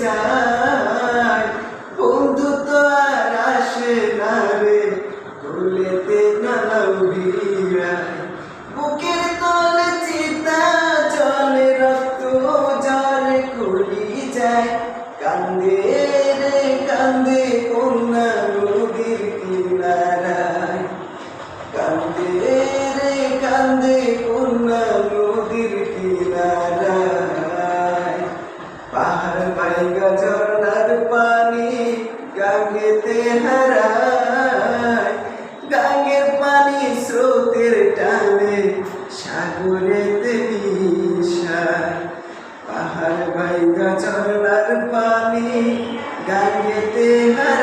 যায়। বন্ধু তো আর আসে না রে ভুলেতে নানাও ভিড়ায়। বুকের তলে চিতা জলে রক্ত জলে কলি যায়। কান্দে রে কান্দে কন্যা নদীর কিনারায়। কান্দে রে কান্দে কন্যা নদীর কিনারায়। পাহাড় ভাইগা ঝর্ণার পানি গাঙ্গেতে হারায়। গাঙ্গের পানি স্রোতের টানে সাগরেতে মিশায়। পাহাড় ভাইগা ঝর্ণার পানি গাঙ্গেতে হারায়।